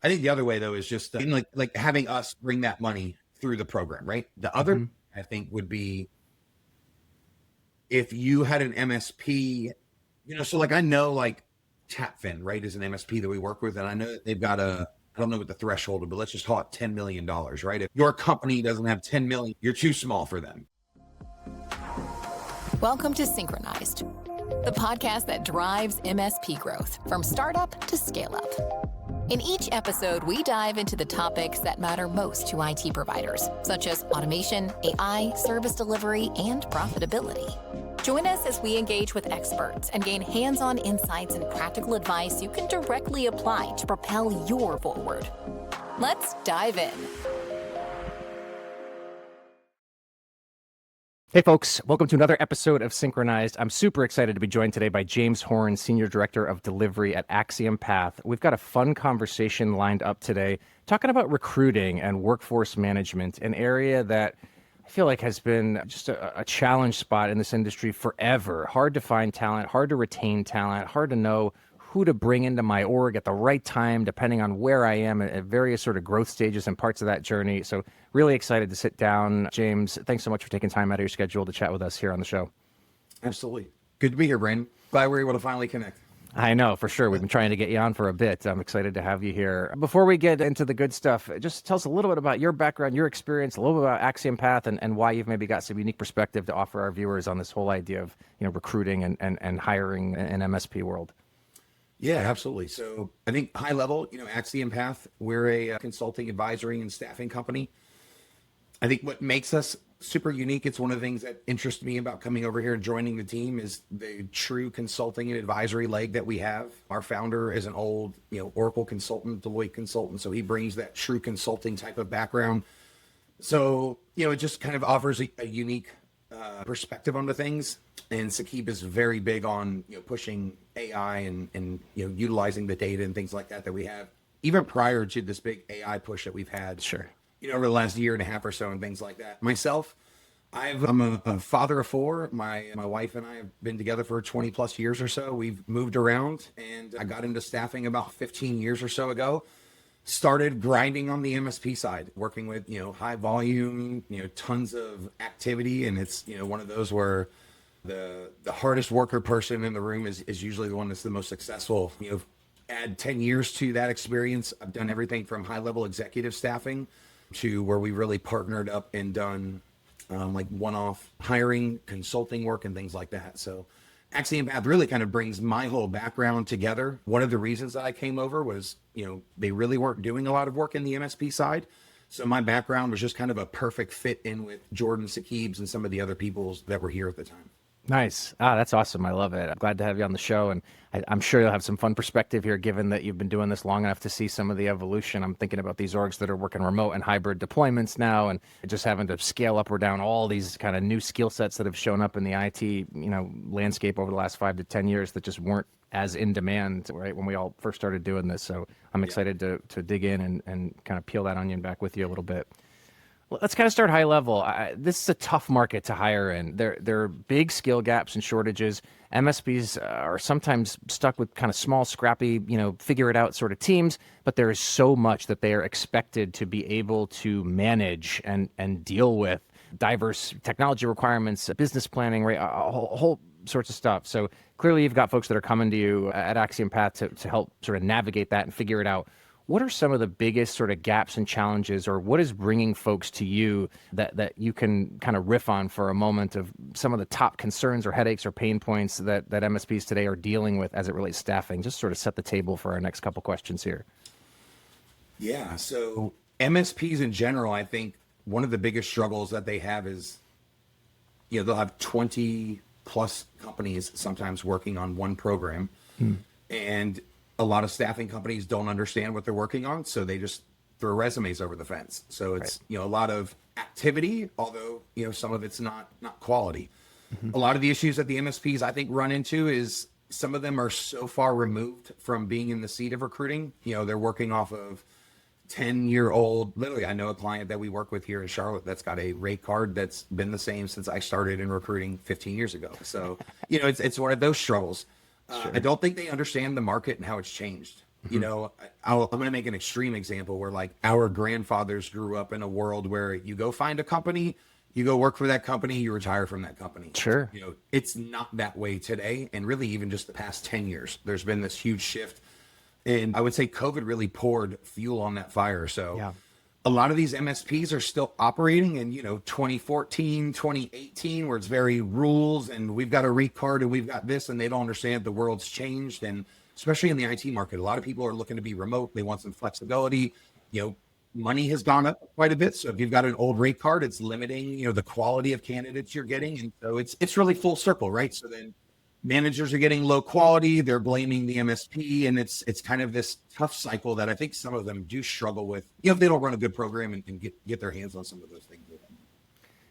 I think the other way though is just like having us bring that money through the program, right? The other I think would be if you had an MSP, so like I know like Tapfin, right, is an MSP that we work with, and I know that they've got I don't know what the threshold is, but let's just call it $10 million, right? If your company doesn't have 10 million, you're too small for them. Welcome to Synchronized, the podcast that drives MSP growth from startup to scale up. In each episode, we dive into the topics that matter most to IT providers, such as automation, AI, service delivery, and profitability. Join us as we engage with experts and gain hands-on insights and practical advice you can directly apply to propel your forward. Let's dive in. Hey folks, welcome to another episode of Synchronized. I'm super excited to be joined today by James Horne, Senior Director of Delivery at AxiomPath. We've got a fun conversation lined up today, talking about recruiting and workforce management, an area that I feel like has been just a challenge spot in this industry forever. Hard to find talent, hard to retain talent, hard to know who to bring into my org at the right time, depending on where I am at various sort of growth stages and parts of that journey. So really excited to sit down. James, thanks so much for taking time out of your schedule to chat with us here on the show. Absolutely. Good to be here, Brandon. Glad we're able to finally connect. I know, for sure. We've been trying to get you on for a bit. I'm excited to have you here. Before we get into the good stuff, just tell us a little bit about your background, your experience, a little bit about AxiomPath, and why you've maybe got some unique perspective to offer our viewers on this whole idea of recruiting and hiring in MSP world. Yeah, absolutely. So I think high level, AxiomPath, we're a consulting, advisory, and staffing company. I think what makes us super unique, it's one of the things that interests me about coming over here and joining the team, is the true consulting and advisory leg that we have. Our founder is an old, Oracle consultant, Deloitte consultant, so he brings that true consulting type of background. So, it just kind of offers a unique perspective onto things. And Saqib is very big on pushing AI and utilizing the data and things like that we have, even prior to this big AI push that we've had. Sure. Over the last year and a half or so and things like that. Myself, I'm a father of four. My wife and I have been together for 20 plus years or so. We've moved around, and I got into staffing about 15 years or so ago. Started grinding on the MSP side, working with, high volume, tons of activity. And it's, one of those where the hardest worker person in the room is usually the one that's the most successful. Add 10 years to that experience. I've done everything from high level executive staffing to where we really partnered up and done like one-off hiring, consulting work, and things like that. So AxiomPath really kind of brings my whole background together. One of the reasons that I came over was, they really weren't doing a lot of work in the MSP side. So my background was just kind of a perfect fit in with Jordan, Saqib's, and some of the other peoples that were here at the time. Nice. That's awesome. I love it. I'm glad to have you on the show. And I'm sure you'll have some fun perspective here, given that you've been doing this long enough to see some of the evolution. I'm thinking about these orgs that are working remote and hybrid deployments now, and just having to scale up or down all these kind of new skill sets that have shown up in the IT, landscape over the last 5 to 10 years that just weren't as in demand, right, when we all first started doing this. So I'm excited to dig in and kind of peel that onion back with you a little bit. Let's kind of start high level. This is a tough market to hire in. There are big skill gaps and shortages. MSPs are sometimes stuck with kind of small, scrappy, figure it out sort of teams, but there is so much that they are expected to be able to manage and deal with diverse technology requirements, business planning, right, a whole sorts of stuff. So clearly you've got folks that are coming to you at AxiomPath to help sort of navigate that and figure it out. What are some of the biggest sort of gaps and challenges, or what is bringing folks to you that you can kind of riff on for a moment of some of the top concerns or headaches or pain points that MSPs today are dealing with as it relates to staffing? Just sort of set the table for our next couple questions here. Yeah, so MSPs in general, I think one of the biggest struggles that they have is, they'll have 20 plus companies sometimes working on one program. And a lot of staffing companies don't understand what they're working on, so they just throw resumes over the fence. So it's, a lot of activity, although, some of it's not quality. A lot of the issues that the MSPs, I think, run into is some of them are so far removed from being in the seat of recruiting. They're working off of 10-year-old, literally, I know a client that we work with here in Charlotte that's got a rate card that's been the same since I started in recruiting 15 years ago. So, it's one of those struggles. Sure. I don't think they understand the market and how it's changed. You know, I'm going to make an extreme example where like our grandfathers grew up in a world where you go find a company, you go work for that company, you retire from that company. Sure. You know, it's not that way today. And really even just the past 10 years, there's been this huge shift. And I would say COVID really poured fuel on that fire. So Yeah. a lot of these MSPs are still operating in, you know, 2014, 2018, where it's very rules and we've got a rate card and we've got this, and they don't understand the world's changed. And especially in the IT market, a lot of people are looking to be remote. They want some flexibility. You know, money has gone up quite a bit. So if you've got an old rate card, it's limiting, you know, the quality of candidates you're getting. And so it's really full circle, right? So then managers are getting low quality, they're blaming the MSP, and it's kind of this tough cycle that I think some of them do struggle with, you know, if they don't run a good program and get their hands on some of those things.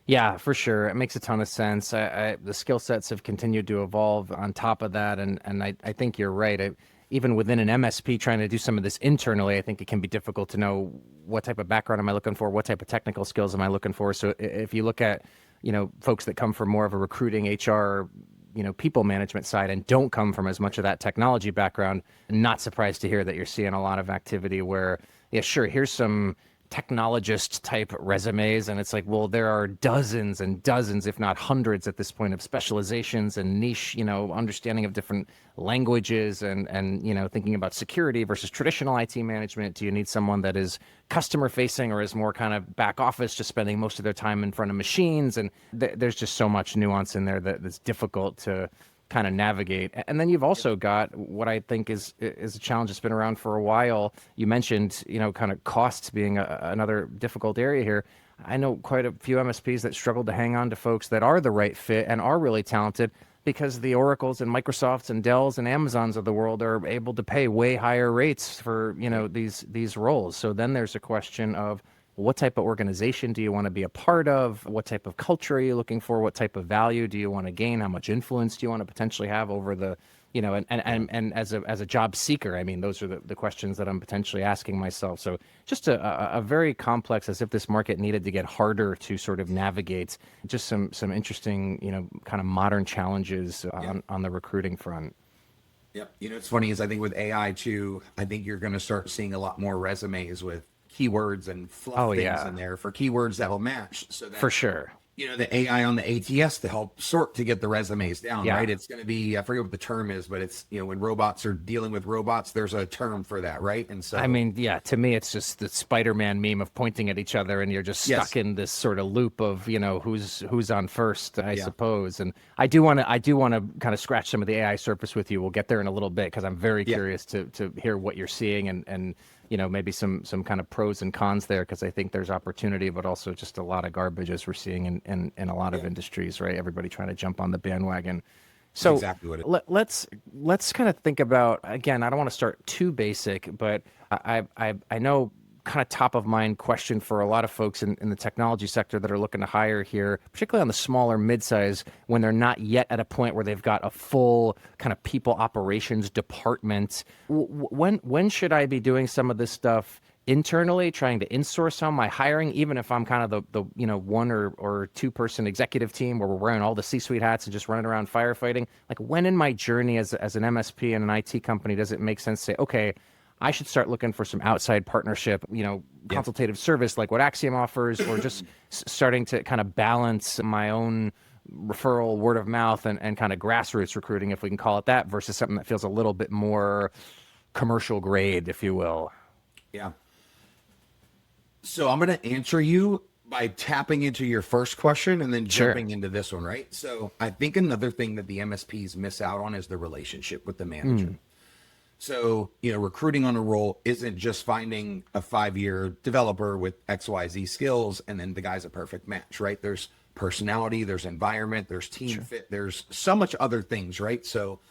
Yeah, for sure. It makes a ton of sense. The skill sets have continued to evolve on top of that. And I think you're right. Even within an MSP trying to do some of this internally, I think it can be difficult to know what type of background am I looking for? What type of technical skills am I looking for? So if you look at, you know, folks that come from more of a recruiting HR, you know, people management side and don't come from as much of that technology background, not surprised to hear that you're seeing a lot of activity where, yeah, sure, here's some technologist type resumes, and it's like, well, there are dozens and dozens, if not hundreds at this point, of specializations and niche, you know, understanding of different languages and you know, thinking about security versus traditional IT management. Do you need someone that is customer facing or is more kind of back office, just spending most of their time in front of machines? And there's just so much nuance in there that's difficult to kind of navigate. And then you've also got what I think is a challenge that's been around for a while. You mentioned, you know, kind of costs being another difficult area here. I know quite a few MSPs that struggle to hang on to folks that are the right fit and are really talented because the Oracles and Microsofts and Dells and Amazons of the world are able to pay way higher rates for, you know, these roles. So then there's a question of, what type of organization do you want to be a part of? What type of culture are you looking for? What type of value do you want to gain? How much influence do you want to potentially have over the, you know, and as a job seeker, I mean, those are the questions that I'm potentially asking myself. So just a very complex, as if this market needed to get harder to sort of navigate. Just some interesting, you know, kind of modern challenges on the recruiting front. Yep. You know, it's funny is I think with AI too, I think you're going to start seeing a lot more resumes with keywords and fluff things in there for keywords that will match. So that, for sure, you know, the AI on the ATS to help sort to get the resumes down, right? It's going to be, I forget what the term is, but it's, you know, when robots are dealing with robots, there's a term for that, right? And so, I mean, yeah, to me, it's just the Spider-Man meme of pointing at each other and you're just stuck in this sort of loop of, you know, who's on first, I suppose. And I do want to kind of scratch some of the AI surface with you. We'll get there in a little bit because I'm very curious to hear what you're seeing and you know, maybe some kind of pros and cons there, because I think there's opportunity, but also just a lot of garbage as we're seeing in a lot of industries, right? Everybody trying to jump on the bandwagon. So exactly what let's kind of think about, again, I don't want to start too basic, but I know kind of top of mind question for a lot of folks in the technology sector that are looking to hire here, particularly on the smaller mid-size, when they're not yet at a point where they've got a full kind of people operations department. When should I be doing some of this stuff internally, trying to insource some of my hiring, even if I'm kind of the you know, one or two person executive team where we're wearing all the C-suite hats and just running around firefighting? Like, when in my journey as an MSP and an IT company does it make sense to say, okay, I should start looking for some outside partnership, you know, consultative service like what Axiom offers, or just starting to kind of balance my own referral, word of mouth, and kind of grassroots recruiting, if we can call it that, versus something that feels a little bit more commercial grade, if you will. Yeah. So I'm going to answer you by tapping into your first question and then jumping into this one, right? So I think another thing that the MSPs miss out on is the relationship with the manager. So, you know, recruiting on a role isn't just finding a 5-year developer with XYZ skills and then the guy's a perfect match, right? There's personality, there's environment, there's team fit, there's so much other things, right? So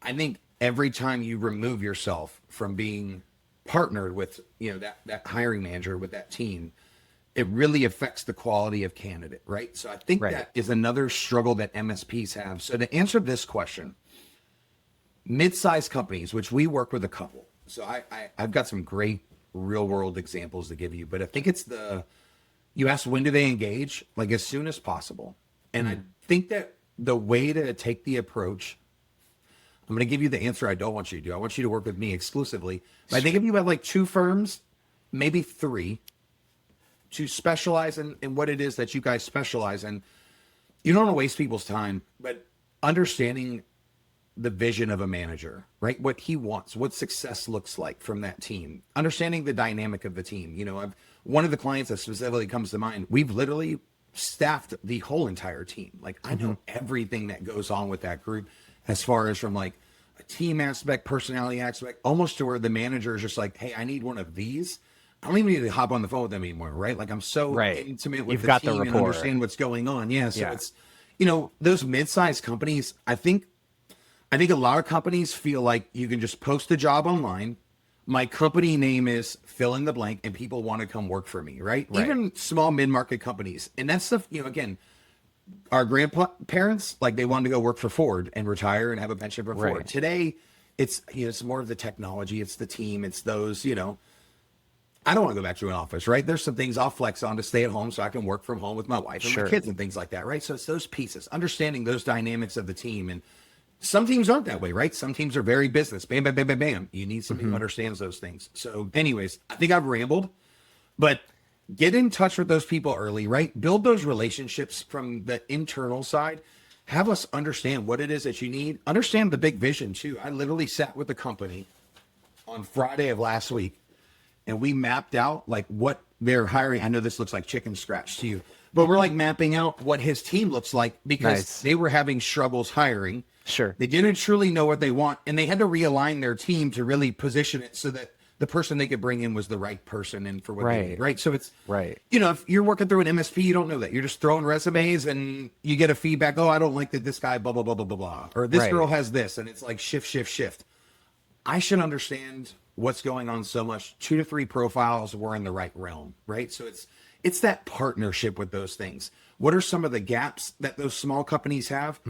I think every time you remove yourself from being partnered with, you know, that hiring manager with that team, it really affects the quality of candidate, right? So I think that is another struggle that MSPs have. So to answer this question, mid-sized companies, which we work with a couple. So I've got some great real world examples to give you, but I think it's you asked when do they engage? Like as soon as possible. And I think that the way to take the approach, I'm going to give you the answer I don't want you to do. I want you to work with me exclusively. But I think if you have like 2 firms, maybe 3, to specialize in what it is that you guys specialize in, you don't want to waste people's time, but understanding the vision of a manager, right? What he wants, what success looks like from that team, understanding the dynamic of the team. One of the clients that specifically comes to mind, we've literally staffed the whole entire team. Like, I know everything that goes on with that group, as far as from like a team aspect, personality aspect, almost to where the manager is just like, hey, I need one of these. I don't even need to hop on the phone with them anymore, right? Like, I'm so intimate with You've the got team the and rapport. understand what's going on. Yeah. So it's, those mid-sized companies, I think a lot of companies feel like you can just post a job online. My company name is fill in the blank, and people want to come work for me, right? Even small mid-market companies. And that's the, again, our grandparents, like, they wanted to go work for Ford and retire and have a pension for Ford. Today, it's, it's more of the technology. It's the team. It's those, I don't want to go back to an office, right? There's some things I'll flex on to stay at home so I can work from home with my wife and my kids and things like that, right? So it's those pieces, understanding those dynamics of the team. And some teams aren't that way, right? Some teams are very business. Bam, bam, bam, bam, bam. You need somebody who understands those things. So anyways, I think I've rambled, but get in touch with those people early, right? Build those relationships from the internal side. Have us understand what it is that you need. Understand the big vision too. I literally sat with the company on Friday of last week, and we mapped out like what they're hiring. I know this looks like chicken scratch to you, but we're like mapping out what his team looks like, because they were having struggles hiring. Sure. They didn't truly know what they want, and they had to realign their team to really position it so that the person they could bring in was the right person and for what they need, right? So it's, if you're working through an MSP, you don't know that. You're just throwing resumes and you get a feedback, oh, I don't like that this guy, blah, blah, blah, blah, blah, blah. Or this girl has this, and it's like shift, shift, shift. I should understand what's going on so much. 2 to 3 profiles were in the right realm, right? So it's that partnership with those things. What are some of the gaps that those small companies have?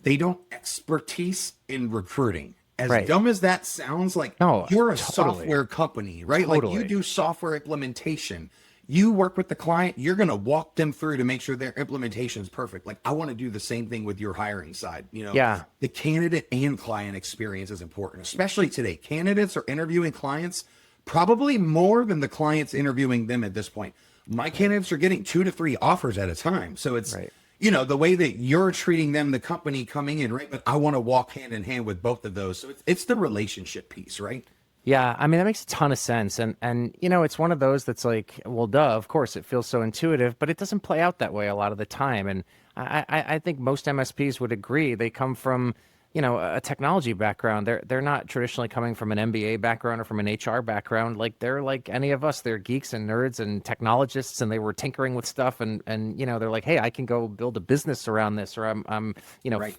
They don't expertise in recruiting. As dumb as that sounds, like, you're a software company, right? Like, you do software implementation. You work with the client. You're going to walk them through to make sure their implementation is perfect. Like, I want to do the same thing with your hiring side. The candidate and client experience is important, especially today. Candidates are interviewing clients probably more than the clients interviewing them at this point. My candidates are getting 2 to 3 offers at a time. So it's, the way that you're treating them, the company coming in, right? But I want to walk hand in hand with both of those. So it's the relationship piece, right? Yeah, I mean, that makes a ton of sense. And it's one of those that's like, well, duh, of course, it feels so intuitive, but it doesn't play out that way a lot of the time. And I think most MSPs would agree. They come from, a technology background. They're not traditionally coming from an MBA background or from an HR background. Like, they're like any of us. They're geeks and nerds and technologists, and they were tinkering with stuff. And they're like, hey, I can go build a business around this, or I'm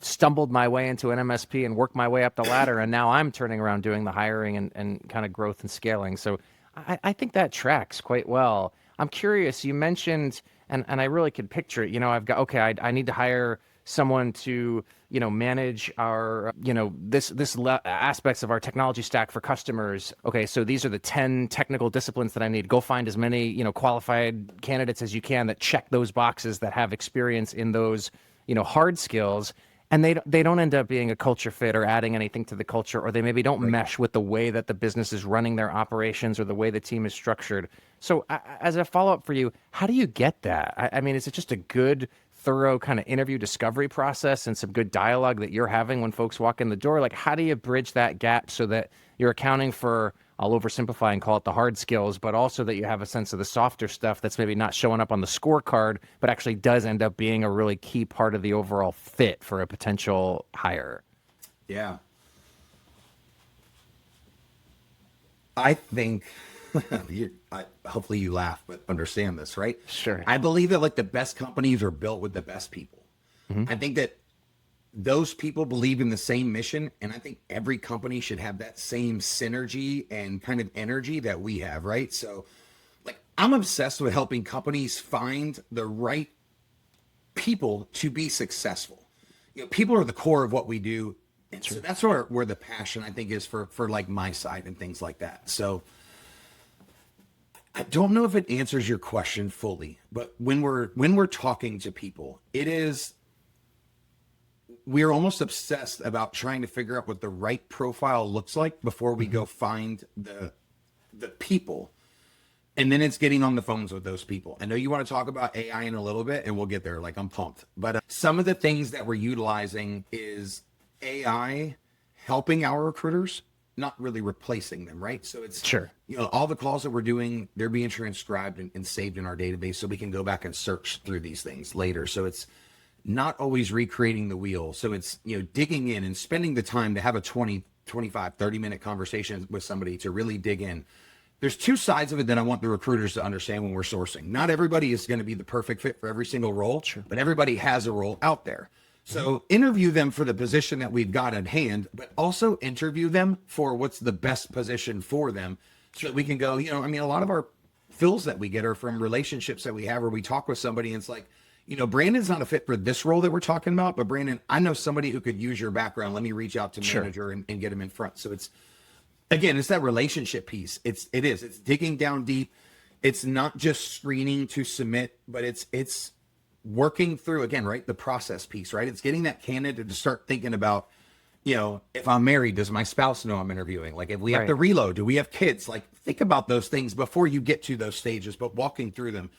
stumbled my way into an MSP and worked my way up the ladder, and now I'm turning around doing the hiring and kind of growth and scaling. So I think that tracks quite well. I'm curious. You mentioned, and I really could picture it. I've got, I need to hire someone to manage our aspects of our technology stack for customers. Okay, so these are the 10 technical disciplines that I need. Go find as many qualified candidates as you can that check those boxes, that have experience in those hard skills, and they don't end up being a culture fit or adding anything to the culture, or they maybe don't mesh with the way that the business is running their operations or the way the team is structured. So as a follow-up for you, how do you get that? I mean, is it just a good, thorough kind of interview discovery process and some good dialogue that you're having when folks walk in the door? Like, how do you bridge that gap so that you're accounting for, I'll oversimplify and call it the hard skills, but also that you have a sense of the softer stuff that's maybe not showing up on the scorecard, but actually does end up being a really key part of the overall fit for a potential hire? Yeah. I think, hopefully you laugh, but understand this, right? Sure. I believe that, like, the best companies are built with the best people. I think that those people believe in the same mission, and I think every company should have that same synergy and kind of energy that we have, right? So, like, I'm obsessed with helping companies find the right people to be successful. People are the core of what we do. And so that's where the passion, I think, is for like my side and things like that. So I don't know if it answers your question fully, but when we're talking to people, it is, we're almost obsessed about trying to figure out what the right profile looks like before we go find the people. And then it's getting on the phones with those people. I know you want to talk about AI in a little bit, and we'll get there. Like, I'm pumped. But some of the things that we're utilizing is AI helping our recruiters, not really replacing them, right? So it's, Sure. all the calls that we're doing, they're being transcribed and saved in our database so we can go back and search through these things later. So it's not always recreating the wheel. So it's, digging in and spending the time to have a 20, 25, 30-minute conversation with somebody to really dig in. There's two sides of it that I want the recruiters to understand when we're sourcing. Not everybody is going to be the perfect fit for every single role, but everybody has a role out there. So interview them for the position that we've got at hand, but also interview them for what's the best position for them so that we can go, a lot of our fills that we get are from relationships that we have where we talk with somebody and it's like, Brandon's not a fit for this role that we're talking about, but Brandon, I know somebody who could use your background. Let me reach out to manager and get him in front. So it's that relationship piece. It's digging down deep. It's not just screening to submit, but it's working through, again, right, the process piece, right? It's getting that candidate to start thinking about, if I'm married, does my spouse know I'm interviewing? Like, if we have to reload, do we have kids? Like, think about those things before you get to those stages, but walking through them.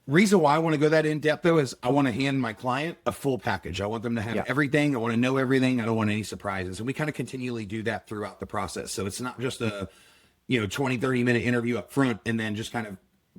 Reason why I want to go that in depth, though, is I want to hand my client a full package. I want them to have everything. I want to know everything. I don't want any surprises. And we kind of continually do that throughout the process. So it's not just a, 20, 30-minute interview up front and then just kind of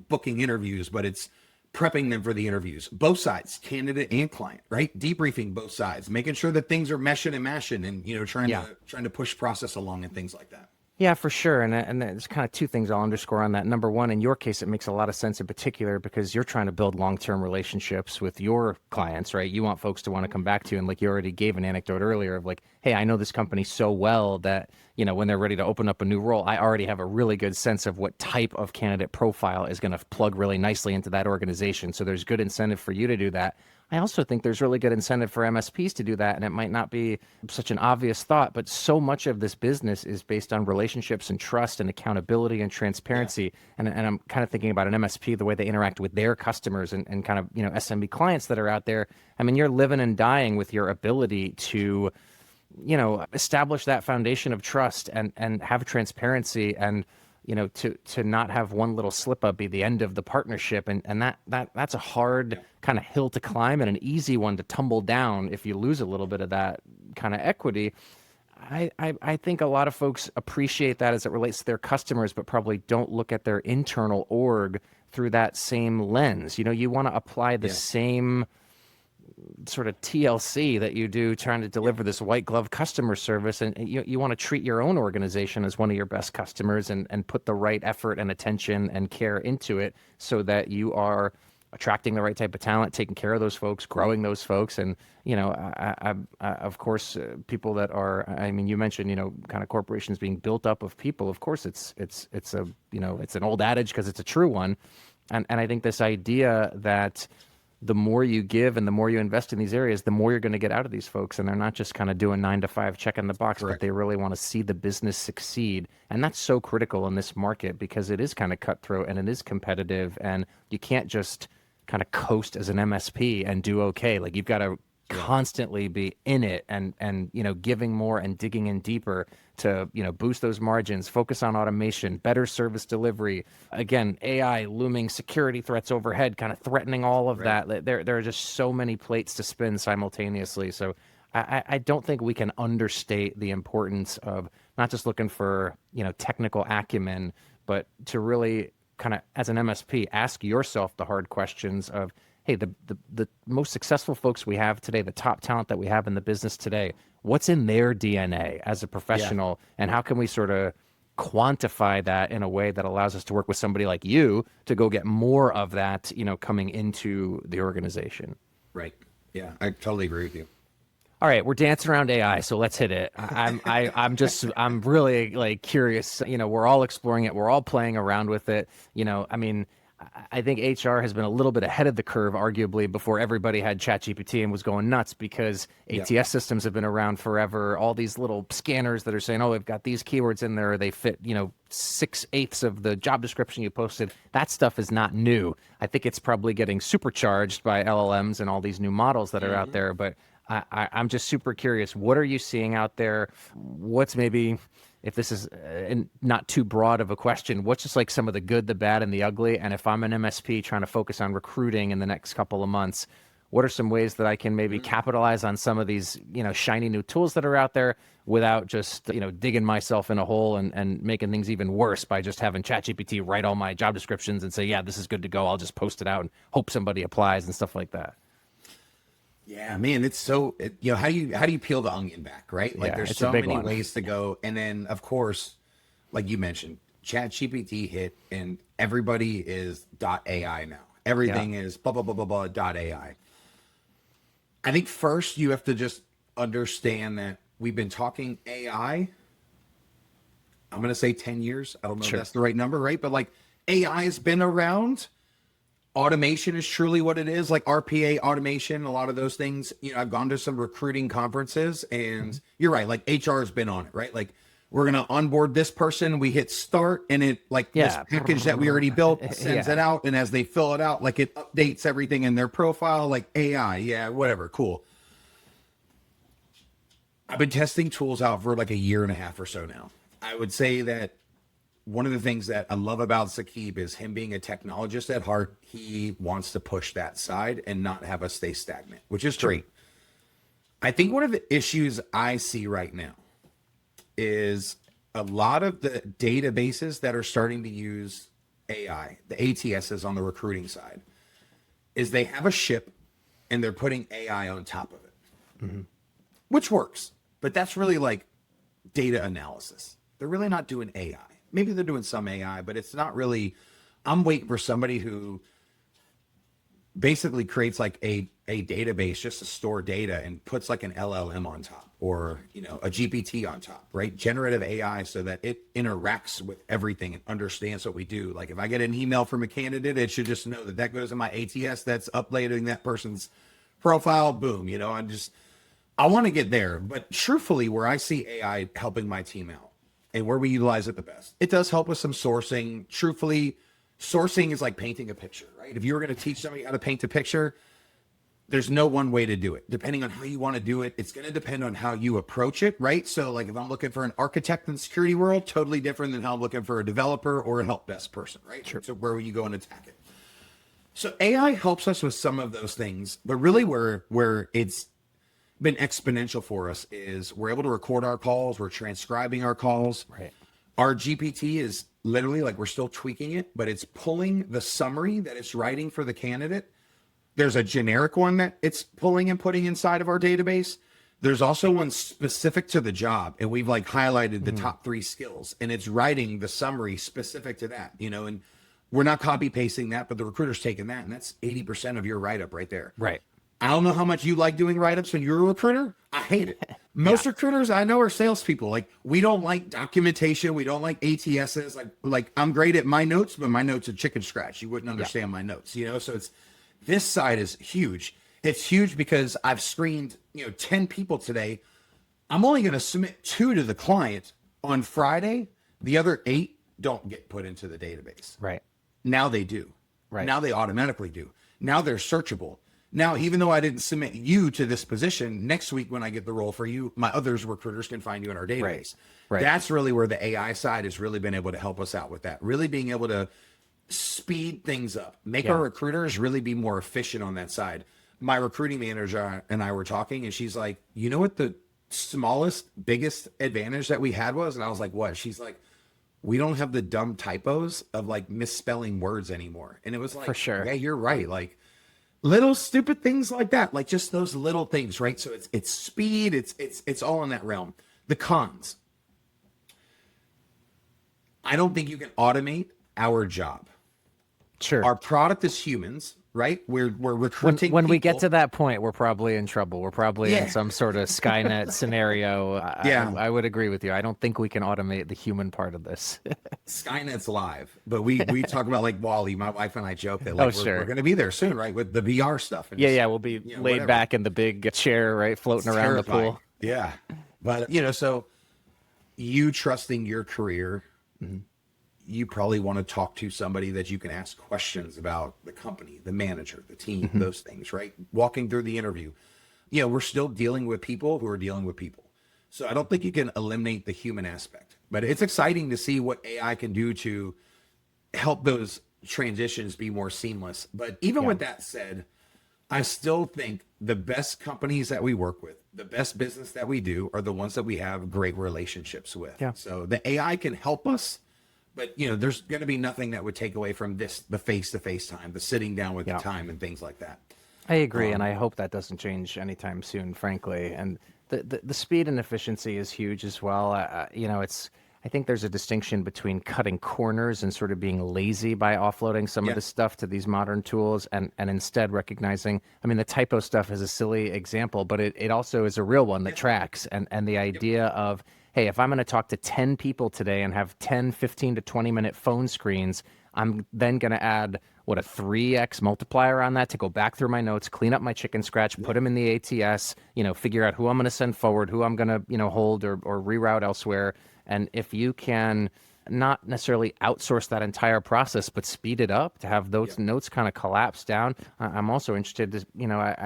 booking interviews, but it's prepping them for the interviews. Both sides, candidate and client, right? Debriefing both sides, making sure that things are meshing and mashing and, trying to push process along and things like that. Yeah, for sure. And there's kind of two things I'll underscore on that. Number one, in your case, it makes a lot of sense in particular because you're trying to build long-term relationships with your clients, right? You want folks to want to come back to you. And like you already gave an anecdote earlier of like, hey, I know this company so well that, when they're ready to open up a new role, I already have a really good sense of what type of candidate profile is going to plug really nicely into that organization. So there's good incentive for you to do that. I also think there's really good incentive for MSPs to do that, and it might not be such an obvious thought, but so much of this business is based on relationships and trust and accountability and transparency. And I'm kind of thinking about an MSP, the way they interact with their customers and kind of, SMB clients that are out there. I mean, you're living and dying with your ability to, establish that foundation of trust and have transparency and, to not have one little slip up be the end of the partnership. And that's a hard kind of hill to climb and an easy one to tumble down if you lose a little bit of that kind of equity. I think a lot of folks appreciate that as it relates to their customers, but probably don't look at their internal org through that same lens. You want to apply the same sort of TLC that you do trying to deliver this white glove customer service, and you want to treat your own organization as one of your best customers and put the right effort and attention and care into it so that you are attracting the right type of talent, taking care of those folks, growing those folks. And of course, people that are, you mentioned, kind of corporations being built up of people. Of course, it's a, it's an old adage because it's a true one. And I think this idea that the more you give and the more you invest in these areas, the more you're going to get out of these folks. And they're not just kind of doing 9 to 5, checking the box, but they really want to see the business succeed. And that's so critical in this market because it is kind of cutthroat and it is competitive. And you can't just kind of coast as an MSP and do okay. Like you've got to constantly be in it and giving more and digging in deeper to boost those margins, focus on automation, better service delivery. Again, AI looming, security threats overhead, kind of threatening all of that. There are just so many plates to spin simultaneously. So I don't think we can understate the importance of not just looking for technical acumen, but to really kind of as an MSP ask yourself the hard questions of, hey, the most successful folks we have today, the top talent that we have in the business today, what's in their DNA as a professional, and how can we sort of quantify that in a way that allows us to work with somebody like you to go get more of that, coming into the organization? Right. Yeah, I totally agree with you. All right, we're dancing around AI, so let's hit it. I'm really like curious. We're all exploring it. We're all playing around with it. I think HR has been a little bit ahead of the curve, arguably, before everybody had ChatGPT and was going nuts because ATS systems have been around forever. All these little scanners that are saying, oh, we've got these keywords in there. They fit, 6/8 of the job description you posted. That stuff is not new. I think it's probably getting supercharged by LLMs and all these new models that are out there. But I'm just super curious. What are you seeing out there? What's maybe, if this is not too broad of a question, what's just like some of the good, the bad, and the ugly? And if I'm an MSP trying to focus on recruiting in the next couple of months, what are some ways that I can maybe capitalize on some of these, shiny new tools that are out there without just, digging myself in a hole and making things even worse by just having ChatGPT write all my job descriptions and say, yeah, this is good to go. I'll just post it out and hope somebody applies and stuff like that. Yeah, man, it's so, how do you peel the onion back, right? Like Yeah, there's it's so a big many one. ways to go. And then of course, like you mentioned, ChatGPT hit and everybody is .ai now. Everything is blah, blah, blah, blah, blah, .ai. I think first you have to just understand that we've been talking AI. I'm going to say 10 years. I don't know if that's the right number, right? But like AI has been around. Automation is truly what it is, like RPA automation, a lot of those things. I've gone to some recruiting conferences and you're right, like HR has been on it, right? Like we're going to onboard this person, we hit start and it this package that we already built sends it out. And as they fill it out, like it updates everything in their profile, like AI, whatever, cool. I've been testing tools out for like a year and a half or so now. I would say that one of the things that I love about Saqib is him being a technologist at heart. He wants to push that side and not have us stay stagnant, which is great. I think one of the issues I see right now is a lot of the databases that are starting to use AI, the ATSs on the recruiting side, is they have a ship and they're putting AI on top of it, which works. But that's really like data analysis. They're really not doing AI. Maybe they're doing some AI, but it's not really. I'm waiting for somebody who basically creates like a database just to store data and puts like an LLM on top or, a GPT on top, right? Generative AI so that it interacts with everything and understands what we do. Like if I get an email from a candidate, it should just know that goes in my ATS that's uploading that person's profile. Boom. I want to get there. But truthfully, where I see AI helping my team out, and where we utilize it the best, it does help with some sourcing. Truthfully, sourcing is like painting a picture, right? If you were going to teach somebody how to paint a picture, there's no one way to do it. Depending on how you want to do it, it's going to depend on how you approach it, right? So like if I'm looking for an architect in the security world, totally different than how I'm looking for a developer or a help desk person, right? Sure. So where will you go and attack it? So AI helps us with some of those things, but really where it's been exponential for us is we're able to record our calls, we're transcribing our calls. Right. Our GPT is literally like we're still tweaking it, but it's pulling the summary that it's writing for the candidate. There's a generic one that it's pulling and putting inside of our database. There's also one specific to the job, and we've like highlighted the top 3 skills, and it's writing the summary specific to that, and we're not copy pasting that, but the recruiter's taking that, and that's 80% of your write-up right there. Right. I don't know how much you like doing write-ups when you're a recruiter. I hate it. Most recruiters I know are salespeople. Like we don't like documentation. We don't like ATSs. Like I'm great at my notes, but my notes are chicken scratch. You wouldn't understand my notes, So this side is huge. It's huge because I've screened, 10 people today. I'm only going to submit 2 to the client on Friday. The other 8 don't get put into the database. Right. Now they do. Right. Now they automatically do. Now they're searchable. Now, even though I didn't submit you to this position, next week when I get the role for you, my others recruiters can find you in our database. Right. That's really where the AI side has really been able to help us out with that. Really being able to speed things up, make our recruiters really be more efficient on that side. My recruiting manager and I were talking, and she's like, you know what the smallest, biggest advantage that we had was? And I was like, what? She's like, we don't have the dumb typos of like misspelling words anymore. And it was like, for sure. Yeah, you're right. Like, little stupid things like that, like just those little things, right? So it's speed, it's all in that realm. The cons. I don't think you can automate our job. Sure. Our product is humans, right? We're recruiting when we get people. to that point, we're probably in trouble. We're probably in some sort of Skynet scenario. I would agree with you. I don't think we can automate the human part of this. Skynet's live, but we talk about like Wall-E. My wife and I joke that like we're going to be there soon, right? With the VR stuff. And we'll be laid back in the big chair, right? Floating around terrifying. The pool. Yeah. But, so you trusting your career, you probably want to talk to somebody that you can ask questions about the company, the manager, the team, those things, right? Walking through the interview. we're still dealing with people who are dealing with people. So I don't think you can eliminate the human aspect, but it's exciting to see what AI can do to help those transitions be more seamless. But even with that said, I still think the best companies that we work with, the best business that we do, are the ones that we have great relationships with. Yeah. So the AI can help us, but there's going to be nothing that would take away from the face-to-face time, the sitting down with the time and things like that. I agree, and I hope that doesn't change anytime soon, frankly. And the speed and efficiency is huge as well. I think there's a distinction between cutting corners and sort of being lazy by offloading some of this stuff to these modern tools, and instead recognizing, I mean, the typo stuff is a silly example, but it also is a real one that tracks. And the idea of, hey, if I'm going to talk to 10 people today and have 10, 15 to 20 minute phone screens, I'm then going to add a 3x multiplier on that to go back through my notes, clean up my chicken scratch, put them in the ATS, figure out who I'm going to send forward, who I'm going to, hold or reroute elsewhere. And if you can not necessarily outsource that entire process, but speed it up to have those notes kind of collapse down. I'm also interested to,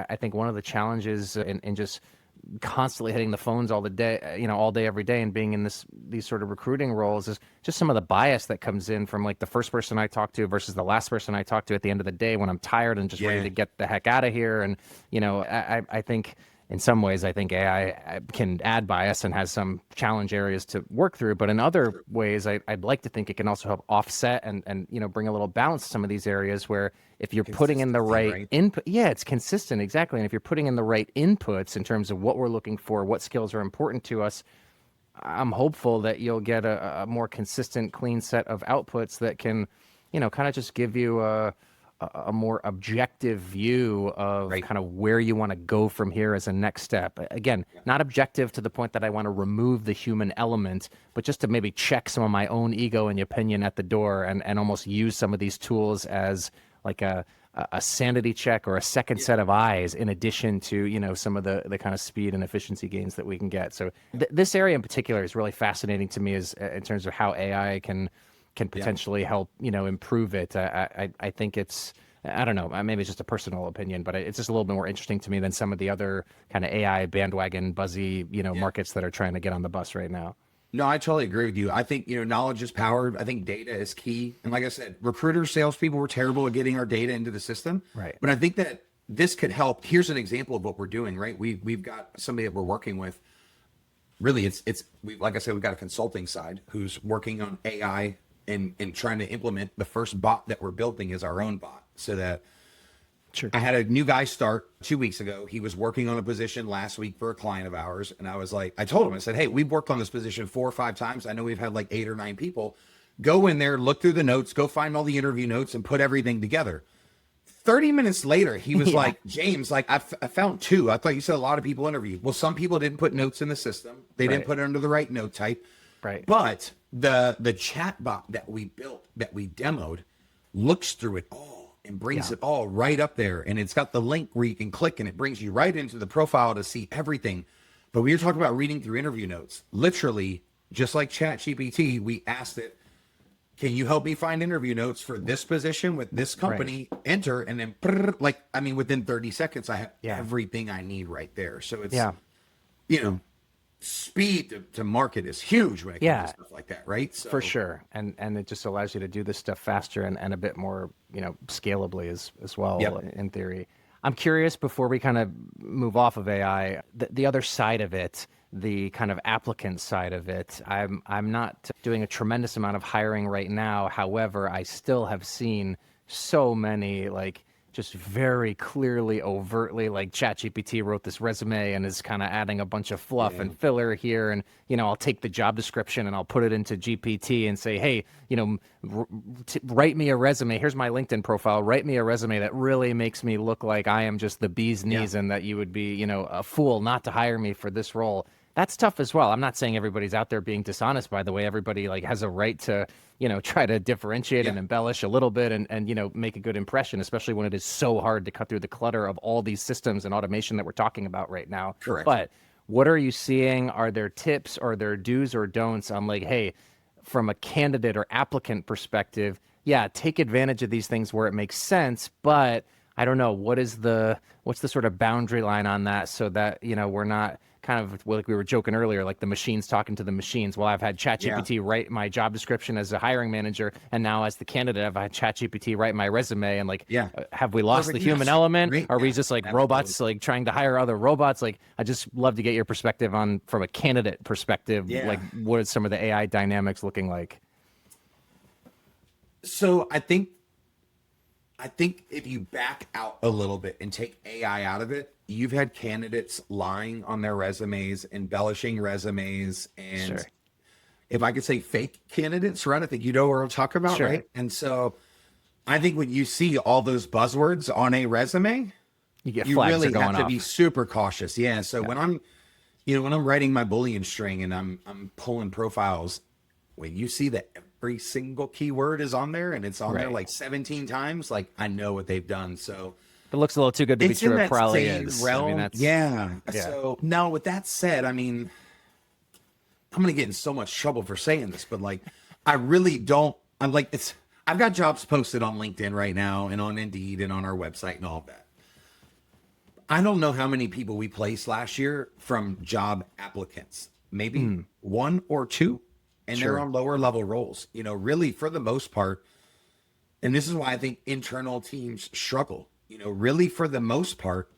I think one of the challenges in just constantly hitting the phones all day, every day, and being in these sort of recruiting roles is just some of the bias that comes in from like the first person I talk to versus the last person I talk to at the end of the day when I'm tired and just ready to get the heck out of here. And, I think in some ways, I think AI can add bias and has some challenge areas to work through. But in other ways, I'd like to think it can also help offset and bring a little balance to some of these areas where if you're putting in the right input, it's consistent, exactly. And if you're putting in the right inputs in terms of what we're looking for, what skills are important to us, I'm hopeful that you'll get a more consistent, clean set of outputs that can, kind of just give you a more objective view of kind of where you want to go from here as a next step. Again, not objective to the point that I want to remove the human element, but just to maybe check some of my own ego and opinion at the door and almost use some of these tools as like a sanity check or a second set of eyes in addition to, some of the kind of speed and efficiency gains that we can get. So this area in particular is really fascinating to me in terms of how AI can potentially help, improve it. I think it's, I don't know, maybe it's just a personal opinion, but it's just a little bit more interesting to me than some of the other kind of AI bandwagon buzzy, markets that are trying to get on the bus right now. No, I totally agree with you. I think, knowledge is power. I think data is key. And like I said, recruiters, salespeople were terrible at getting our data into the system. Right. But I think that this could help. Here's an example of what we're doing, right? We've got somebody that we're working with. Really, like I said, we've got a consulting side who's working on AI and trying to implement the first bot that we're building is our own bot. So that I had a new guy start 2 weeks ago. He was working on a position last week for a client of ours. And I told him, I said, hey, we've worked on this position 4 or 5 times. I know we've had like 8 or 9 people. Go in there, look through the notes, go find all the interview notes and put everything together. 30 minutes later, he was like, James, like I found 2. I thought you said a lot of people interviewed. Well, some people didn't put notes in the system. They didn't put it under the right note type. Right. But the chat bot that we built, that we demoed, looks through it all and brings it all right up there. And it's got the link where you can click and it brings you right into the profile to see everything. But we were talking about reading through interview notes. Literally, just like ChatGPT, we asked it, can you help me find interview notes for this position with this company? Enter, and then within 30 seconds, I have everything I need right there. So it's, speed to market is huge when it comes to stuff like that, right? So, for sure. And it just allows you to do this stuff faster and a bit more, scalably as well, in theory. I'm curious, before we kind of move off of AI, the other side of it, the kind of applicant side of it. I'm not doing a tremendous amount of hiring right now. However, I still have seen so many just very clearly, overtly, like ChatGPT wrote this resume and is kind of adding a bunch of fluff and filler here. And, I'll take the job description and I'll put it into GPT and say, hey, write me a resume. Here's my LinkedIn profile. Write me a resume that really makes me look like I am just the bee's knees and that you would be, a fool not to hire me for this role. That's tough as well. I'm not saying everybody's out there being dishonest, by the way. Everybody has a right to, try to differentiate and embellish a little bit and make a good impression, especially when it is so hard to cut through the clutter of all these systems and automation that we're talking about right now. Correct. But what are you seeing? Are there tips? Are there do's or don'ts on hey, from a candidate or applicant perspective, take advantage of these things where it makes sense, but I don't know, what's the sort of boundary line on that, so that, we're not kind of, like we were joking earlier, like the machines talking to the machines. Well, I've had ChatGPT write my job description as a hiring manager, and now as the candidate, I've had ChatGPT write my resume. And like, have we lost the human element? Right. Are we just like robots, like trying to hire other robots? Like, I just love to get your perspective on, from a candidate perspective, like what is some of the AI dynamics looking like? So I think if you back out a little bit and take AI out of it, you've had candidates lying on their resumes, embellishing resumes, and if I could say fake candidates, right? I think you know what I'm talking about, right? And so I think when you see all those buzzwords on a resume, you really have to be super cautious. Yeah. So when I'm writing my Boolean string and I'm pulling profiles, when you see that every single keyword is on there and it's on there like 17 times, like I know what they've done. So it looks a little too good to be true. It probably is. Realm. So now with that said, I mean, I'm going to get in so much trouble for saying this, but like, I really don't, I've got jobs posted on LinkedIn right now and on Indeed and on our website and all of that. I don't know how many people we placed last year from job applicants, maybe one or two, and they're on lower level roles, really for the most part. And this is why I think internal teams struggle, really for the most part,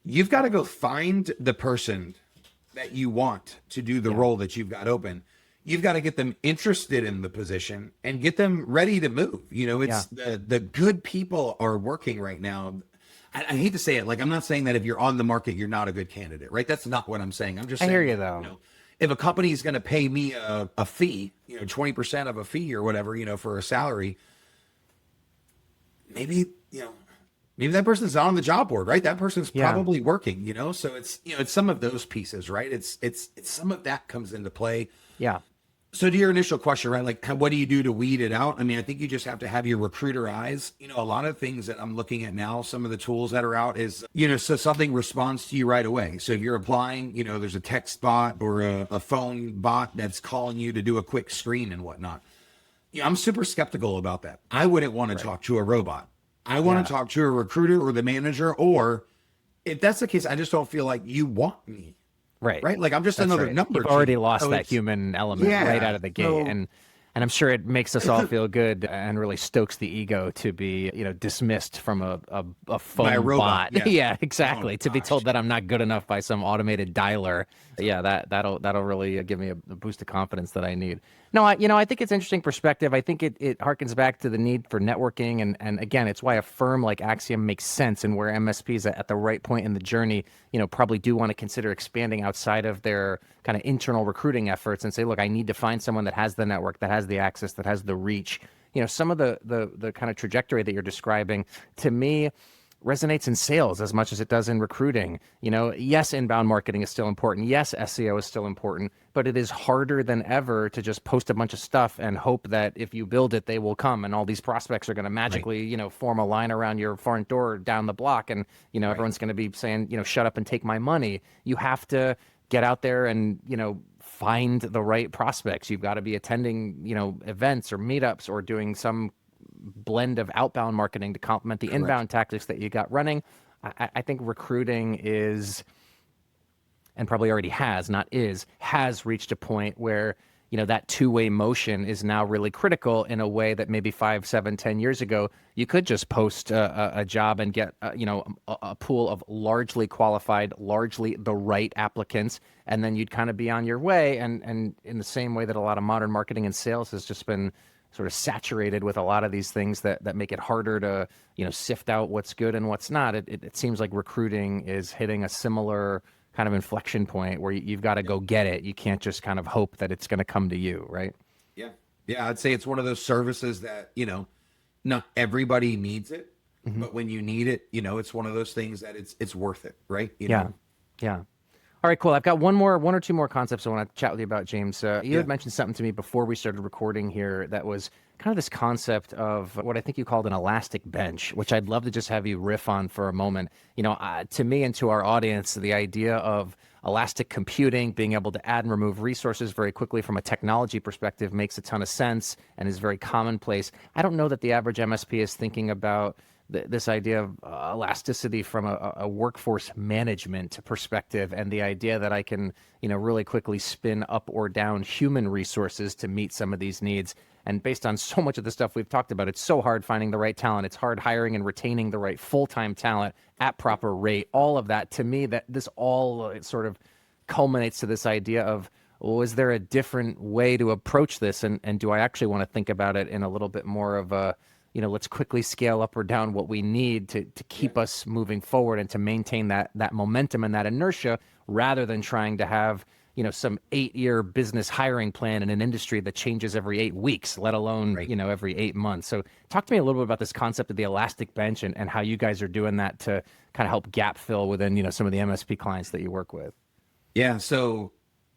you've got to go find the person that you want to do the role that you've got open. You've got to get them interested in the position and get them ready to move. It's the good people are working right now. I hate to say it. Like, I'm not saying that if you're on the market, you're not a good candidate, right? That's not what I'm saying. I'm just saying, I hear you though. If a company is going to pay me a fee, 20% of a fee or whatever, for a salary, maybe that person's not on the job board, right? That person's probably working, so it's, it's some of those pieces, right? It's some of that comes into play. Yeah. So to your initial question, right? Like, what do you do to weed it out? I mean, I think you just have to have your recruiter eyes. A lot of things that I'm looking at now, some of the tools that are out is, so something responds to you right away. So if you're applying, there's a text bot or a phone bot that's calling you to do a quick screen and whatnot. I'm super skeptical about that. I wouldn't want to talk to a robot. I want to talk to a recruiter or the manager, or if that's the case, I just don't feel like you want me. Right. Like, I'm just another number. You've already lost that human element right out of the gate. And I'm sure it makes us all feel good and really stokes the ego to be, dismissed from a phone by a robot. bot. Yeah, exactly. To be told that I'm not good enough by some automated dialer. Yeah, that'll really give me a boost of confidence that I need. No, I think it's interesting perspective. I think it harkens back to the need for networking. And again, it's why a firm like Axiom makes sense, and where MSPs at the right point in the journey, probably do want to consider expanding outside of their kind of internal recruiting efforts and say, look, I need to find someone that has the network, that has the access, that has the reach. Some of the kind of trajectory that you're describing, to me, resonates in sales as much as it does in recruiting. Yes, inbound marketing is still important. Yes, SEO is still important, but it is harder than ever to just post a bunch of stuff and hope that if you build it, they will come. And all these prospects are going to magically, form a line around your front door down the block. And, everyone's going to be saying, shut up and take my money. You have to get out there and, find the right prospects. You've got to be attending, events or meetups or doing some blend of outbound marketing to complement the inbound tactics that you got running. I think recruiting is, and probably already has reached a point where, that two-way motion is now really critical in a way that maybe 5, 7, 10 years ago, you could just post a job and get, a pool of largely qualified, largely the right applicants, and then you'd kind of be on your way. And in the same way that a lot of modern marketing and sales has just been sort of saturated with a lot of these things that make it harder to, sift out what's good and what's not. It seems like recruiting is hitting a similar kind of inflection point where you've got to go get it. You can't just kind of hope that it's going to come to you, right? Yeah. Yeah, I'd say it's one of those services that, not everybody needs it, but when you need it, it's one of those things that it's worth it, right? Yeah. All right, cool. I've got one or two more concepts I want to chat with you about, James. You had mentioned something to me before we started recording here that was kind of this concept of what I think you called an elastic bench, which I'd love to just have you riff on for a moment. To me and to our audience, the idea of elastic computing, being able to add and remove resources very quickly from a technology perspective makes a ton of sense and is very commonplace. I don't know that the average MSP is thinking about this idea of elasticity from a workforce management perspective, and the idea that I can, really quickly spin up or down human resources to meet some of these needs. And based on so much of the stuff we've talked about, it's so hard finding the right talent. It's hard hiring and retaining the right full-time talent at proper rate. All of that, to me, that this all it sort of culminates to this idea of, well, is there a different way to approach this? And do I actually want to think about it in a little bit more of a, let's quickly scale up or down what we need to keep us moving forward and to maintain that momentum and that inertia, rather than trying to have, some 8-year business hiring plan in an industry that changes every 8 weeks, let alone, every 8 months. So talk to me a little bit about this concept of the elastic bench and how you guys are doing that to kind of help gap fill within, some of the MSP clients that you work with. Yeah. So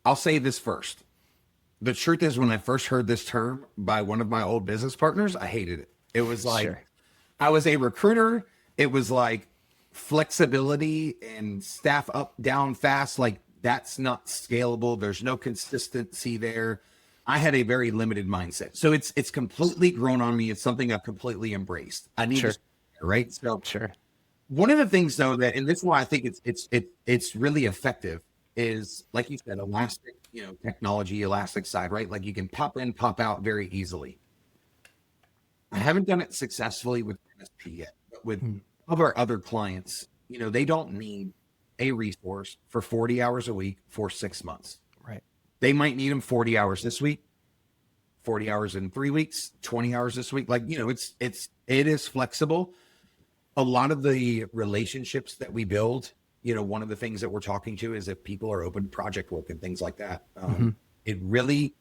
I'll say this first. The truth is, when I first heard this term by one of my old business partners, I hated it. It was like, Sure. I was a recruiter. It was like flexibility and staff up, down fast. Like, that's not scalable. There's no consistency there. I had a very limited mindset. So it's completely grown on me. It's something I've completely embraced. I need Sure. to, right? So Sure. one of the things though that, and this is why I think it's really effective, is like you said, elastic, technology, elastic side, right? Like you can pop in, pop out very easily. I haven't done it successfully with MSP yet, but with of our other clients, they don't need a resource for 40 hours a week for 6 months. Right. They might need them 40 hours this week, 40 hours in 3 weeks, 20 hours this week. Like, it is flexible. A lot of the relationships that we build, one of the things that we're talking to is if people are open to project work and things like that. It really,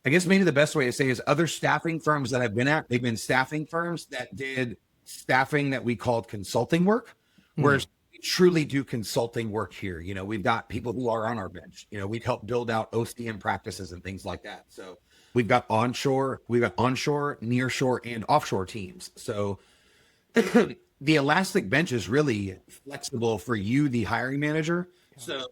I guess maybe the best way to say is other staffing firms that I've been at, they've been staffing firms that did staffing that we called consulting work, whereas we truly do consulting work here. We've got people who are on our bench. We've helped build out OCM practices and things like that. So we've got onshore, nearshore, and offshore teams. So the elastic bench is really flexible for you, the hiring manager. So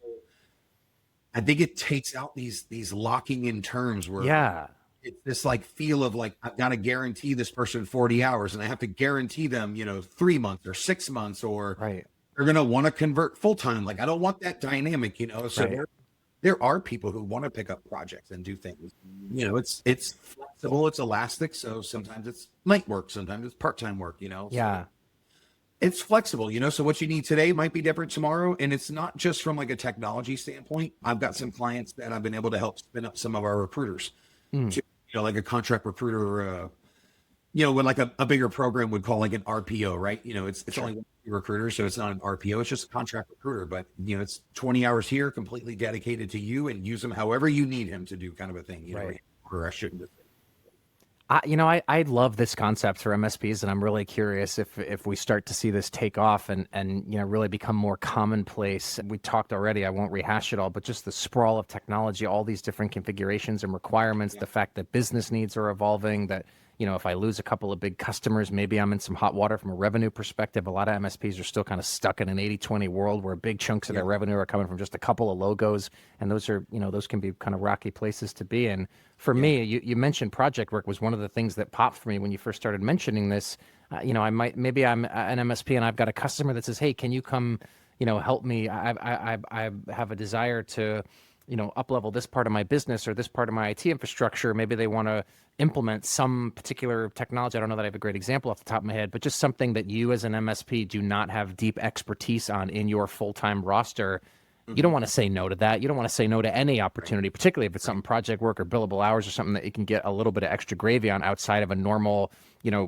I think it takes out these locking in terms where it's this like feel of like, I've got to guarantee this person 40 hours and I have to guarantee them, 3 months or 6 months, or they're going to want to convert full time. Like, I don't want that dynamic, so there are people who want to pick up projects and do things, it's flexible, it's elastic. So sometimes it's night work, sometimes it's part-time work, So it's flexible, so what you need today might be different tomorrow. And it's not just from like a technology standpoint. I've got some clients that I've been able to help spin up some of our recruiters to, like a contract recruiter, when like a bigger program would call like an RPO, right? It's only one recruiter, so it's not an RPO, it's just a contract recruiter, but it's 20 hours here, completely dedicated to you, and use him however you need him to do, kind of a thing, or I shouldn't. I love this concept for MSPs, and I'm really curious if we start to see this take off and really become more commonplace. We talked already, I won't rehash it all, but just the sprawl of technology, all these different configurations and requirements, the fact that business needs are evolving, that if I lose a couple of big customers, maybe I'm in some hot water from a revenue perspective. A lot of MSPs are still kind of stuck in an 80-20 world where big chunks of their revenue are coming from just a couple of logos. And those are, those can be kind of rocky places to be in. For me, you mentioned project work was one of the things that popped for me when you first started mentioning this. Maybe I'm an MSP and I've got a customer that says, hey, can you come, help me? I have a desire to, up-level this part of my business or this part of my IT infrastructure. Maybe they want to implement some particular technology. I don't know that I have a great example off the top of my head, but just something that you as an MSP do not have deep expertise on in your full-time roster. You don't want to say no to that. You don't want to say no to any opportunity, particularly if it's something project work or billable hours or something that you can get a little bit of extra gravy on outside of a normal,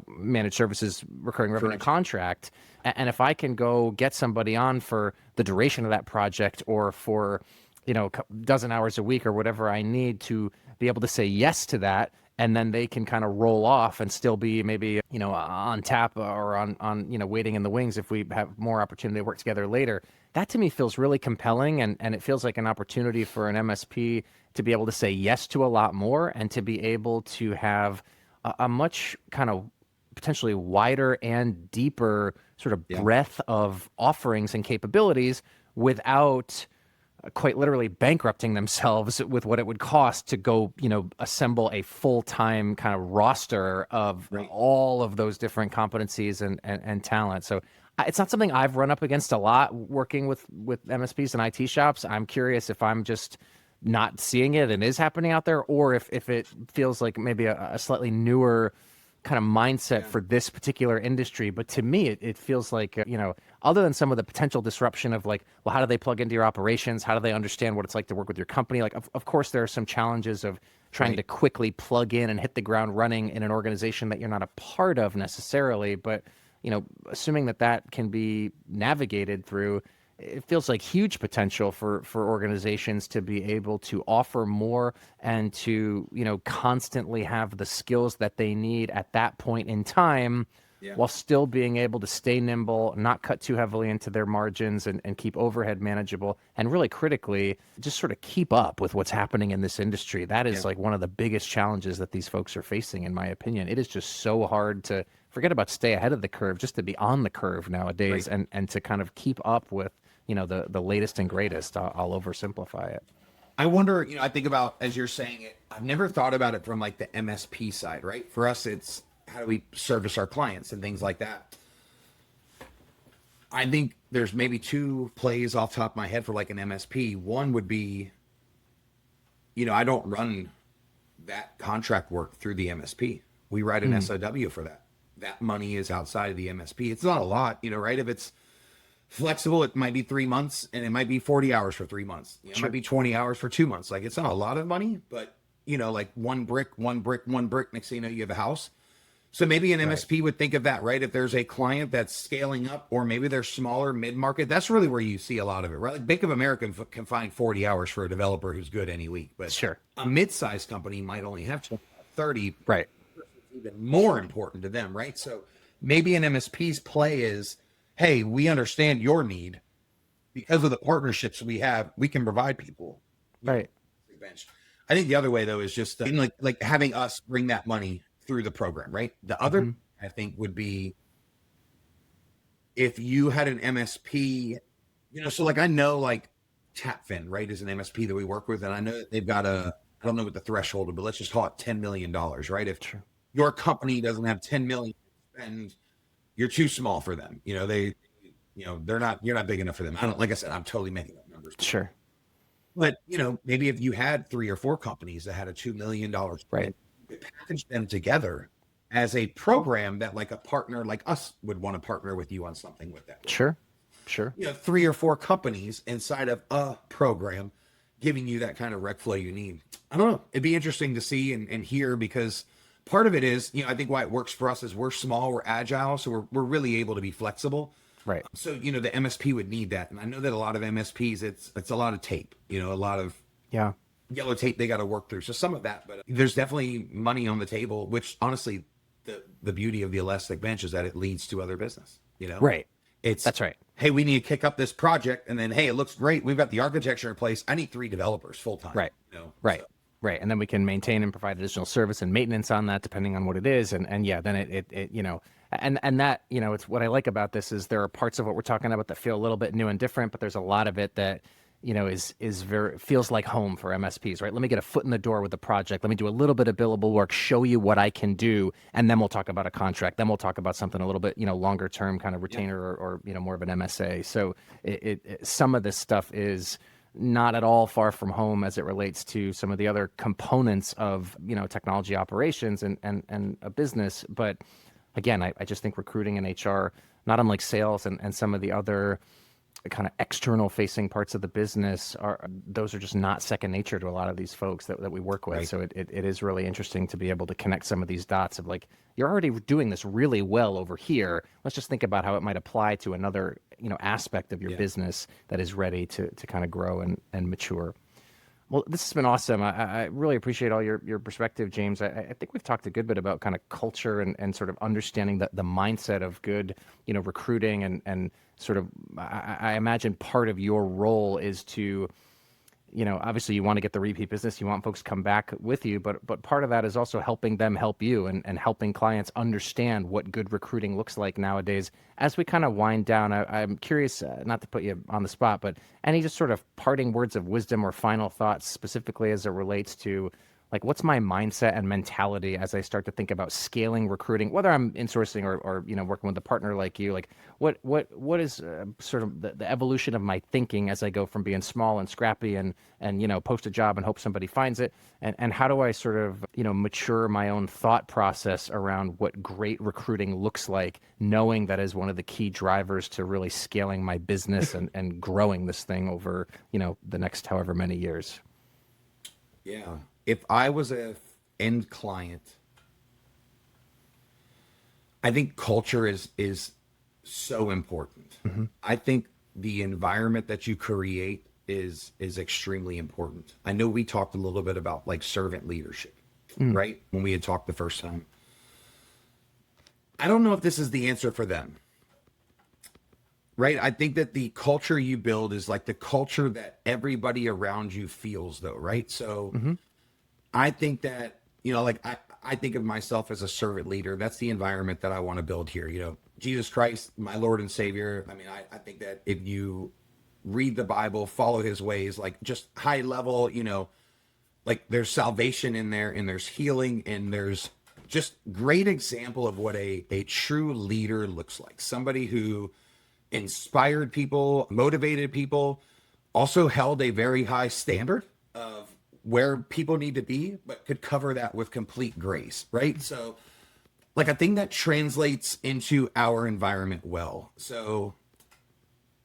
managed services recurring revenue contract. And if I can go get somebody on for the duration of that project or for a dozen hours a week or whatever I need to be able to say yes to that, and then they can kind of roll off and still be maybe, on tap or on waiting in the wings if we have more opportunity to work together later. That to me feels really compelling, and it feels like an opportunity for an MSP to be able to say yes to a lot more and to be able to have a much kind of potentially wider and deeper sort of breadth of offerings and capabilities without quite literally bankrupting themselves with what it would cost to go, assemble a full-time kind of roster of all of those different competencies and talent. So it's not something I've run up against a lot working with MSPs and IT shops. I'm curious if I'm just not seeing it and is happening out there, or if it feels like maybe a slightly newer kind of mindset for this particular industry. But to me, it feels like, other than some of the potential disruption of like, well, how do they plug into your operations? How do they understand what it's like to work with your company? Like, of course, there are some challenges of trying to quickly plug in and hit the ground running in an organization that you're not a part of necessarily. But, assuming that can be navigated through, it feels like huge potential for organizations to be able to offer more and to, constantly have the skills that they need at that point in time, while still being able to stay nimble, not cut too heavily into their margins, and keep overhead manageable, and really critically, just sort of keep up with what's happening in this industry. That is like one of the biggest challenges that these folks are facing, in my opinion. It is just so hard to forget about stay ahead of the curve, just to be on the curve nowadays, and to kind of keep up with, the latest and greatest. I'll oversimplify it. I wonder, I think about, as you're saying it, I've never thought about it from like the MSP side, right? For us, it's how do we service our clients and things like that. I think there's maybe two plays off the top of my head for like an MSP. One would be, I don't run that contract work through the MSP. We write an SOW for that. That money is outside of the MSP. It's not a lot, right? If it's flexible, it might be 3 months, and it might be 40 hours for 3 months. It might be 20 hours for 2 months. Like, it's not a lot of money, but like one brick. Next thing you know, you have a house. So maybe an MSP would think of that, right? If there's a client that's scaling up, or maybe they're smaller mid-market, that's really where you see a lot of it, right? Like Bank of America can find 40 hours for a developer who's good any week, but a mid-sized company might only have 30. Right. Even more important to them, right? So maybe an MSP's play is, hey, we understand your need. Because of the partnerships we have, we can provide people. Right. I think the other way, though, is just like having us bring that money through the program, right? The other, I think, would be if you had an MSP, so like I know like TapFin, right, is an MSP that we work with, and I know that they've got I don't know what the threshold is, but let's just call it $10 million, right? If your company doesn't have 10 million to spend, you're too small for them. You're not big enough for them. Like I said, I'm totally making up numbers. Sure. But, maybe if you had 3 or 4 companies that had a $2 million, right, you could package them together as a program that like a partner like us would want to partner with you on something with that. Sure. 3 or 4 companies inside of a program giving you that kind of rec flow you need. I don't know. It'd be interesting to see and hear, because part of it is, I think why it works for us is we're small, we're agile, so we're really able to be flexible. Right. So, the MSP would need that. And I know that a lot of MSPs, it's a lot of tape, a lot of yellow tape they got to work through. So some of that, but there's definitely money on the table, which honestly, the beauty of the Elastic Bench is that it leads to other business, Right. That's right. Hey, we need to kick up this project, and then, hey, it looks great. We've got the architecture in place. I need 3 developers full time. Right. Right. So. Right. And then we can maintain and provide additional service and maintenance on that, depending on what it is. And then it and that, it's what I like about this is there are parts of what we're talking about that feel a little bit new and different, but there's a lot of it that, is very, feels like home for MSPs, right? Let me get a foot in the door with the project. Let me do a little bit of billable work, show you what I can do. And then we'll talk about a contract. Then we'll talk about something a little bit, longer term kind of retainer or more of an MSA. So some of this stuff is not at all far from home as it relates to some of the other components of, technology operations and a business. But again, I just think recruiting and HR, not unlike sales and some of the other kind of external facing parts of the business, those are just not second nature to a lot of these folks that we work with. Right. So it is really interesting to be able to connect some of these dots of like, you're already doing this really well over here. Let's just think about how it might apply to another, aspect of your business that is ready to kind of grow and mature. Well, this has been awesome. I really appreciate all your perspective, James. I think we've talked a good bit about kind of culture and sort of understanding the mindset of good, recruiting and sort of, I imagine part of your role is to, obviously you want to get the repeat business, you want folks to come back with you, but part of that is also helping them help you and helping clients understand what good recruiting looks like nowadays. As we kind of wind down, I'm curious, not to put you on the spot, but any just sort of parting words of wisdom or final thoughts specifically as it relates to like what's my mindset and mentality as I start to think about scaling recruiting, whether I'm insourcing or working with a partner like you. Like what is sort of the evolution of my thinking as I go from being small and scrappy and post a job and hope somebody finds it, and how do I sort of mature my own thought process around what great recruiting looks like, knowing that is one of the key drivers to really scaling my business and growing this thing over the next however many years. Yeah. If I was a end client, I think culture is so important. Mm-hmm. I think the environment that you create is extremely important. I know we talked a little bit about like servant leadership, right? When we had talked the first time. I don't know if this is the answer for them. Right? I think that the culture you build is like the culture that everybody around you feels though, right? So I think that, I think of myself as a servant leader. That's the environment that I want to build here. Jesus Christ, my Lord and Savior. I mean, I think that if you read the Bible, follow his ways, like just high level, like there's salvation in there and there's healing and there's just great example of what a true leader looks like. Somebody who inspired people, motivated people, also held a very high standard of where people need to be, but could cover that with complete grace, right? So like I think that translates into our environment well. So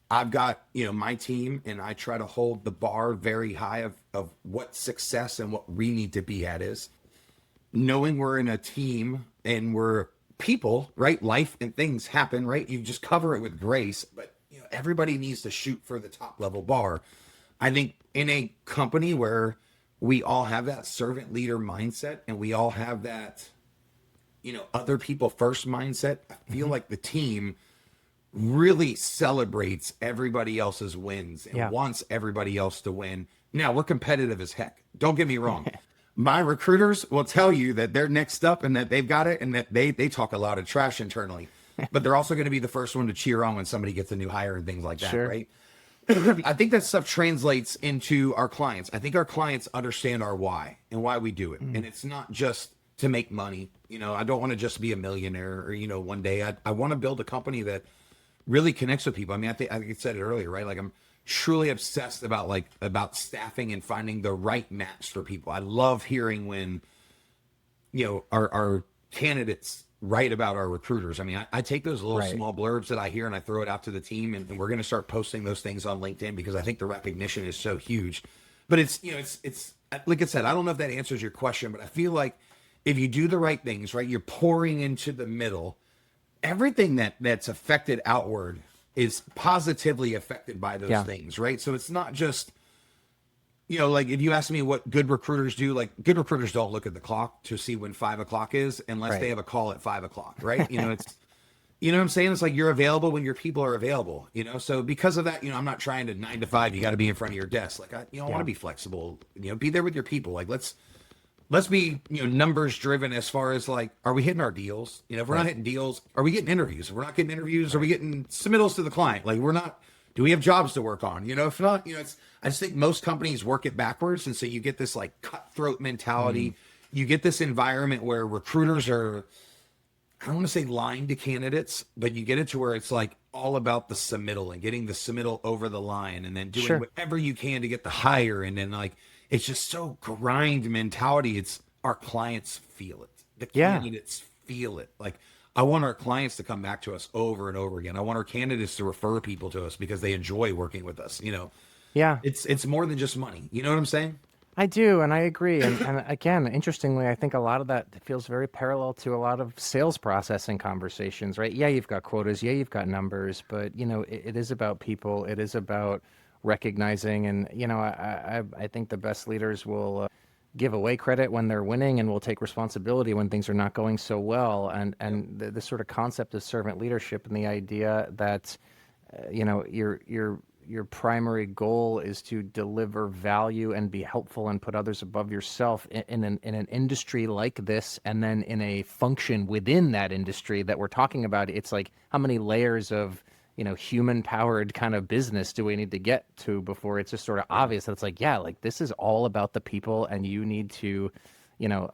I've got, my team and I try to hold the bar very high of what success and what we need to be at is. Knowing we're in a team and we're people, right? Life and things happen, right? You just cover it with grace, but everybody needs to shoot for the top level bar. I think in a company where we all have that servant leader mindset and we all have that, other people first mindset, I feel like the team really celebrates everybody else's wins and wants everybody else to win. Now, we're competitive as heck. Don't get me wrong. My recruiters will tell you that they're next up and that they've got it and that they talk a lot of trash internally, but they're also going to be the first one to cheer on when somebody gets a new hire and things like that, right? I think that stuff translates into our clients. I think our clients understand our why and why we do it. And it's not just to make money. I don't want to just be a millionaire or, one day I want to build a company that really connects with people. I mean, I said it earlier, right? Like I'm truly obsessed about staffing and finding the right match for people. I love hearing when, our candidates write about our recruiters. I mean, I take those little small blurbs that I hear and I throw it out to the team, and we're going to start posting those things on LinkedIn because I think the recognition is so huge. But it's like I said, I don't know if that answers your question, but I feel like if you do the right things, right, you're pouring into the middle, everything that's affected outward is positively affected by those things, right? So it's not just, like if you ask me what good recruiters do, like good recruiters don't look at the clock to see when 5 o'clock is unless they have a call at 5 o'clock, right? It's, what I'm saying? It's like you're available when your people are available, So because of that, I'm not trying to 9 to 5, you got to be in front of your desk. Like, I want to be flexible, be there with your people. Like, let's be, numbers driven as far as like, are we hitting our deals? If we're not hitting deals, are we getting interviews? If we're not getting interviews, are we getting submittals to the client? Like do we have jobs to work on? If not, I just think most companies work it backwards. And so you get this like cutthroat mentality. You get this environment where recruiters are, I don't want to say lying to candidates, but you get it to where it's like all about the submittal and getting the submittal over the line and then doing whatever you can to get the hire. And then like, it's just so grind mentality. It's our clients feel it. The candidates feel it. Like I want our clients to come back to us over and over again. I want our candidates to refer people to us because they enjoy working with us. Yeah. It's more than just money. You know what I'm saying? I do, and I agree. And again, interestingly, I think a lot of that feels very parallel to a lot of sales processing conversations, right? Yeah, you've got quotas. Yeah, you've got numbers, but it is about people. It is about recognizing, and I think the best leaders will give away credit when they're winning, and will take responsibility when things are not going so well. And the sort of concept of servant leadership and the idea that you're your primary goal is to deliver value and be helpful and put others above yourself in an industry like this, and then in a function within that industry that we're talking about, it's like, how many layers of human powered kind of business do we need to get to before it's just sort of obvious that it's like, yeah, like this is all about the people, and you need to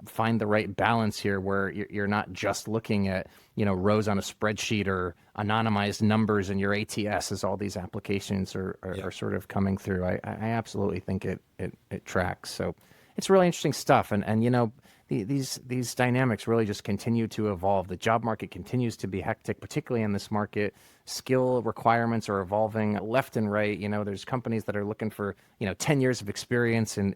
find the right balance here where you're not just looking at, rows on a spreadsheet or anonymized numbers in your ATS as all these applications are sort of coming through. I absolutely think it tracks. So it's really interesting stuff. And these dynamics really just continue to evolve. The job market continues to be hectic, particularly in this market. Skill requirements are evolving left and right. There's companies that are looking for 10 years of experience in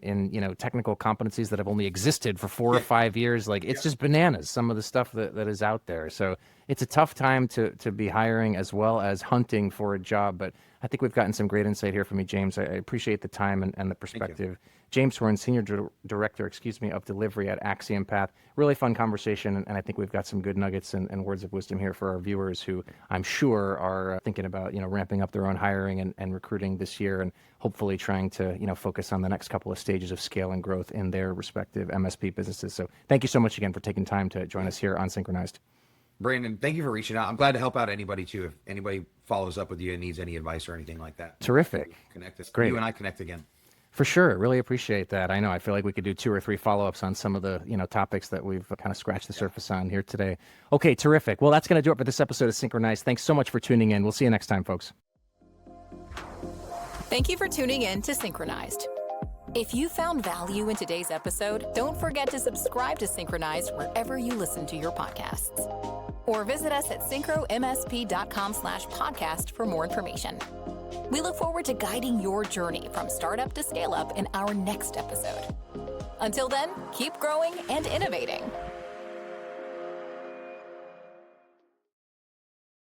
technical competencies that have only existed for 4 or 5 years. Like, it's just bananas, some of the stuff that is out there. So it's a tough time to be hiring as well as hunting for a job. But I think we've gotten some great insight here from you, James. I appreciate the time and the perspective. James Horne, Senior Director, of Delivery at AxiomPath. Really fun conversation, and I think we've got some good nuggets and words of wisdom here for our viewers who I'm sure are thinking about ramping up their own hiring and recruiting this year, and hopefully trying to focus on the next couple of stages of scale and growth in their respective MSP businesses. So thank you so much again for taking time to join us here on Synchronized. Brandon, thank you for reaching out. I'm glad to help out anybody too. If anybody follows up with you and needs any advice or anything like that. Terrific. Connect us. Great. You and I connect again. For sure. Really appreciate that. I know. I feel like we could do 2 or 3 follow-ups on some of the, topics that we've kind of scratched the surface on here today. Okay, terrific. Well, that's going to do it for this episode of Synchronized. Thanks so much for tuning in. We'll see you next time, folks. Thank you for tuning in to Synchronized. If you found value in today's episode, don't forget to subscribe to Synchronized wherever you listen to your podcasts. Or visit us at syncromsp.com/podcast for more information. We look forward to guiding your journey from startup to scale up in our next episode. Until then, keep growing and innovating.